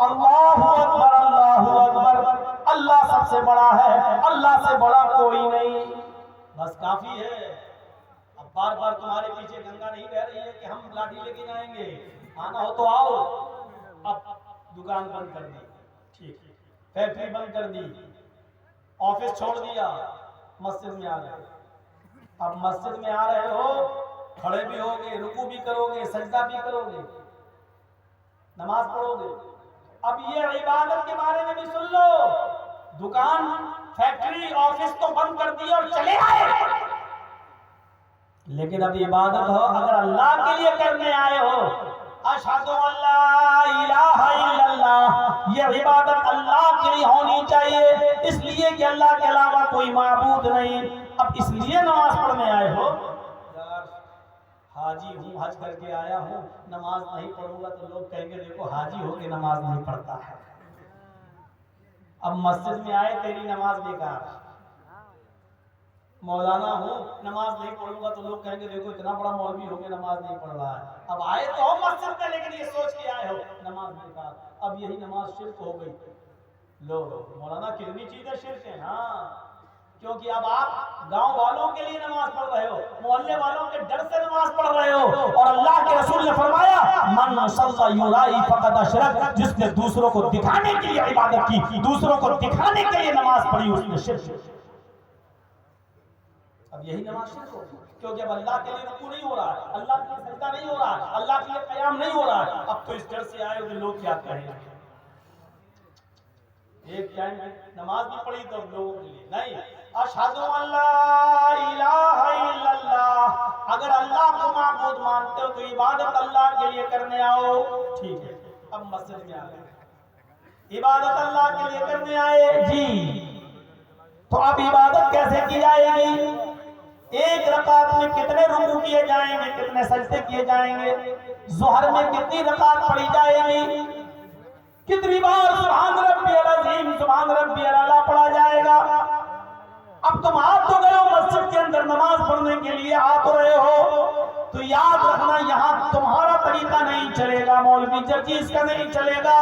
اللہ اکبر اللہ اکبر، اللہ سب سے بڑا ہے، اللہ سے بڑا کوئی نہیں۔ بس کافی ہے، اب بار بار تمہارے پیچھے گنگا نہیں بہ رہی ہے کہ ہم لاٹھی لے کے جائیں گے، آنا ہو تو آؤ۔ اب دکان بند کر دی، ٹھیک، فیکٹری بند کر دی، آفس چھوڑ دیا، مسجد میں آ گئے۔ اب مسجد میں آ رہے ہو، کھڑے بھی ہوگے، رکوع بھی کرو گے، سجدہ بھی کرو گے، نماز پڑھو گے۔ اب یہ عبادت کے بارے میں بھی سن لو، دکان فیکٹری آفس تو بند کر دی اور چلے آئے، لیکن اب عبادت ہو اگر اللہ کے لیے کرنے آئے ہو، اشہد ان لا الہ الا اللہ، یہ عبادت اللہ کے لیے ہونی چاہیے، اس لیے کہ اللہ کے علاوہ کوئی معبود نہیں۔ اب اس لیے نماز پڑھنے آئے ہو، یار حاجی ہوں، حج کر کے آیا ہوں، نماز نہیں پڑھوں گا تو لوگ کہیں گے دیکھو حاجی ہو کے نماز نہیں پڑھتا ہے۔ اب مسجد میں آئے تیری نماز بیکار، مولانا ہوں نماز نہیں پڑھوں گا تو لوگ کہیں گے دیکھو اتنا بڑا مولوی ہو کے نماز نہیں پڑھ رہا ہے۔ اب آئے تو ہو مسجد میں لیکن یہ سوچ کے آئے ہو نماز بیکار، اب یہی نماز شرک ہو گئی۔ لو مولانا کتنی چیزیں شرک ہیں، ہاں، کیونکہ اب آپ گاؤں والوں کے لیے نماز پڑھ رہے ہو، محلے والوں کے ڈر سے نماز پڑھ رہے ہو، اور اللہ کے رسول نے فرمایا من صلی یرائی فقد اشرک، جس نے دوسروں کو دکھانے کے لیے عبادت کی، دوسروں کو دکھانے کے لیے نماز پڑھی، اس نے شرک کی۔ اب یہی نماز شرک ہو، کیونکہ اب اللہ کے لیے رکوع نہیں ہو رہا ہے، اللہ کے لیے سجدہ نہیں ہو رہا ہے، اللہ کے لیے قیام نہیں ہو رہا ہے۔ اب تو اس ڈر سے آئے ہو کہ لوگ کیا کہیں گے۔ ایک ٹائم نماز بھی پڑھی تو لوگوں کے لیے نہیں، اشہد ان لا الہ الا اللہ، اگر اللہ کو معبود مانتے ہو تو عبادت اللہ کے لیے کرنے آؤ، ٹھیک ہے۔ اب مسجد میں آ گئے، عبادت اللہ کے لیے کرنے آئے جی، تو اب عبادت کیسے کی جائے گی؟ ایک رکعت میں کتنے رکوع کیے جائیں گے، کتنے سجدے کیے جائیں گے، ظہر میں کتنی رکعت پڑھی جائے گی، کتنی بار سبحان ربی العظیم سبحان ربی الاعلیٰ پڑھا جائے گا۔ اب تم آ تو گئے ہو مسجد کے اندر نماز پڑھنے کے لیے، آ تو رہے ہو، تو یاد رکھنا یہاں تمہارا طریقہ نہیں چلے گا، مولوی جرجیز کا نہیں چلے گا،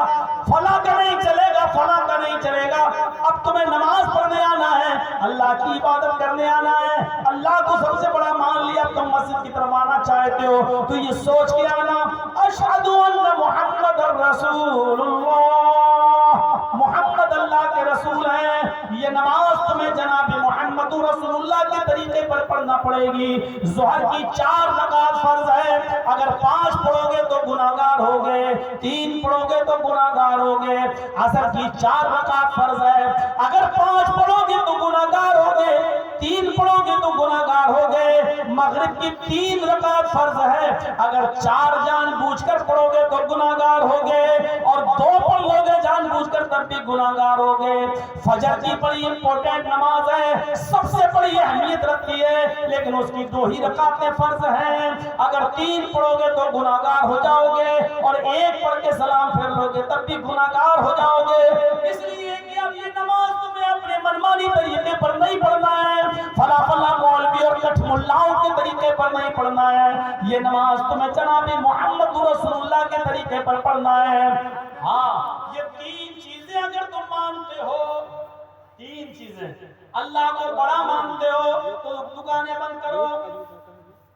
فلاں کا نہیں چلے گا، فلاں کا نہیں چلے گا۔ اب تمہیں نماز پڑھنے آنا ہے، اللہ کی عبادت کرنے آنا ہے، اللہ کو سب سے بڑا مان لیا، تم مسجد کی طرف آنا چاہتے ہو تو یہ سوچ کے آنا اشہد ان محمد رسول اللہ، محمد اللہ کے رسول ہیں۔ یہ نماز تمہیں جناب محمد رسول اللہ کے طریقے پر پڑھنا پڑے گی۔ ظہر کی 4 رکعت فرض ہے، اگر 5 پڑھو گے تو گناہگار ہوگے، 3 پڑھو گے تو گناہگار ہوگے۔ عصر کی 4 رکعت فرض ہے، اگر 5 پڑھو گے تو گناہگار ہوگے، 3 پڑھو گے تو گناہگار ہوگے۔ مغرب کی 3 رکعت فرض ہے، اگر 4 جان بوجھ کر پڑھو گے تو گناہگار ہوگے، اور 2 پڑھ لو گے جان بوجھ کر تب بھی گناہگار ہوگے۔ فجر کی بڑی امپورٹنٹ نماز ہے، سب سے بڑی اہمیت رکھتی ہے، لیکن اس کی 2 ہی رکعتیں فرض ہیں، اگر 3 پڑھو گے تو گناہگار ہو جاؤ گے، اور 1 پڑھ کے سلام پھیر لو گے تب بھی گناہگار ہو جاؤ گے۔ اس لیے کہ اب یہ نماز تمہیں اپنے منمانی طریقے پر نہیں پڑھنا ہے، فلاں فلاں مولوی اور کٹھ ملاؤں کے طریقے پر نہیں پڑھنا ہے، یہ نماز تمہیں جناب محمد رسول اللہ کے طریقے پر پڑھنا ہے۔ ہاں، یہ 3 چیزیں اگر تم مانتے ہو، 3 چیزیں، اللہ کو بڑا مانتے ہو تو دکانیں بند کرو،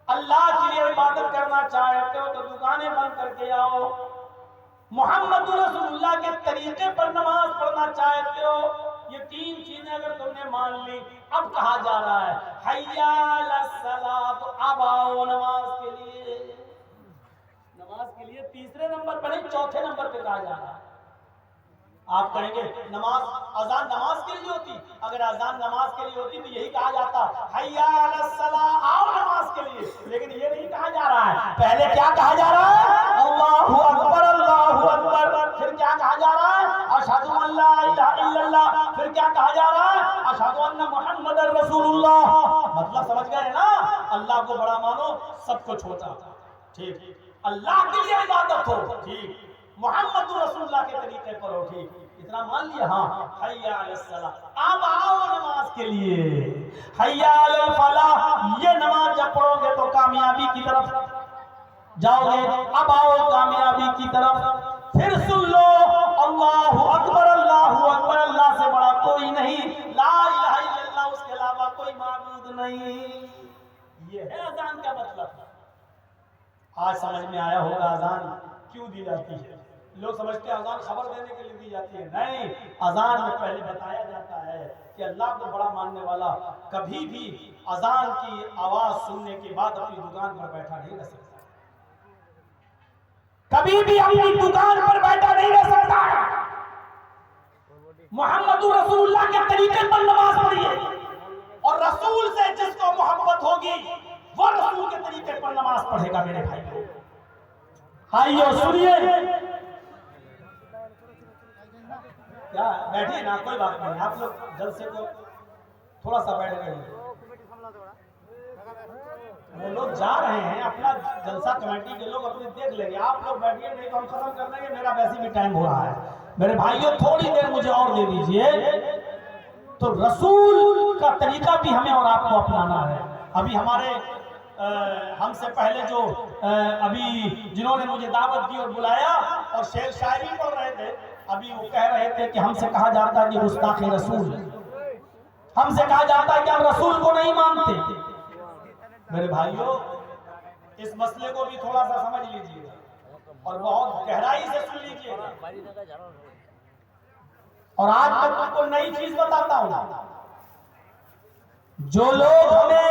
اللہ کے لیے عبادت کرنا چاہتے ہو تو دکانیں بند کر کے آؤ، محمد رسول اللہ کے طریقے پر نماز پڑھنا چاہتے ہو، یہ 3 چیزیں اگر تم نے مان لی، اب کہا جا رہا ہے حی علی الصلاۃ، تو اب آؤ نماز کے لیے۔ نماز کے لیے تیسرے نمبر پر نہیں، چوتھے نمبر پہ کہا جا رہا ہے۔ آپ کہیں گے نماز اذان نماز کے لیے ہوتی، اگر اذان نماز کے لیے ہوتی تو یہی کہا جاتا حی علی الصلاۃ، آؤ نماز کے لیے، لیکن یہ نہیں کہا جا رہا ہے۔ پہلے کیا کہا جا رہا ہے؟ اللہ اکبر اللہ اکبر، پھر کیا کہا جا رہا ہے؟ اشہد ان لا الہ الا اللہ، پھر کیا کہا جا رہا ہے؟ اشہد ان محمد رسول اللہ۔ مطلب سمجھ گئے نا، اللہ کو بڑا مانو، سب کو چھوٹا، ٹھیک، اللہ کے لیے عبادت ہو، ٹھیک، محمد رسول اللہ کے طریقے پر ہو، ٹھیک، اتنا مان لیا، ہاں، حی علی الصلاۃ، اب آؤ نماز کے لیے، حی علی الفلاح، یہ نماز جب پڑھو گے تو کامیابی کی طرف جاؤ گے، اب آؤ کامیابی کی طرف۔ پھر سن لو، آج سمجھ میں آیا ہوگا اذان کیوں دی جاتی ہے. لوگ سمجھتے ہیں اذان خبر دینے کے لیے دی جاتی ہے. نہیں، اذان میں پہلے بتایا جاتا ہے کہ اللہ کو بڑا ماننے والا کبھی بھی اذان کی آواز سننے کے بعد اپنی دکان پر بیٹھا نہیں رہ سکتا. کبھی بھی اپنی دکان پر بیٹھا نہیں رہ سکتا. محمد رسول اللہ کے طریقے پر نماز پڑھیے، اور رسول سے جس کو محبت ہوگی وہ رسول کے طریقے پر نماز پڑھے گا. میرے بھائی آئیے سنیے. کیا بیٹھیے نا، کوئی بات نہیں، آپ لوگ جلسے کو تھوڑا سا بیٹھ گئے. وہ لوگ جا رہے ہیں، اپنا جلسہ کمیٹی کے لوگ اپنے دیکھ لیں گے. آپ لوگ بیٹھیے، نہیں تو ہم ختم کر دیں گے. میرا ویسے بھی ٹائم ہو رہا ہے. میرے بھائیوں تھوڑی دیر مجھے اور دے دیجئے. تو رسول کا طریقہ بھی ہمیں اور آپ کو اپنانا ہے. ابھی ہمارے ہم سے پہلے جو ابھی جنہوں نے مجھے دعوت دی اور بلایا اور شعر شاعری پڑھ رہے تھے، ابھی وہ کہہ رہے تھے کہ ہم سے کہا جاتا ہے کہ گستاخ رسول، ہم سے کہا جاتا ہے کہ ہم رسول کو نہیں مانتے. میرے بھائیوں اس مسئلے کو بھی تھوڑا سا سمجھ لیجئے اور بہت گہرائی سے سن لیجئے. اور آج میں تم کو نئی چیز بتاتا ہوں. جو لوگ ہمیں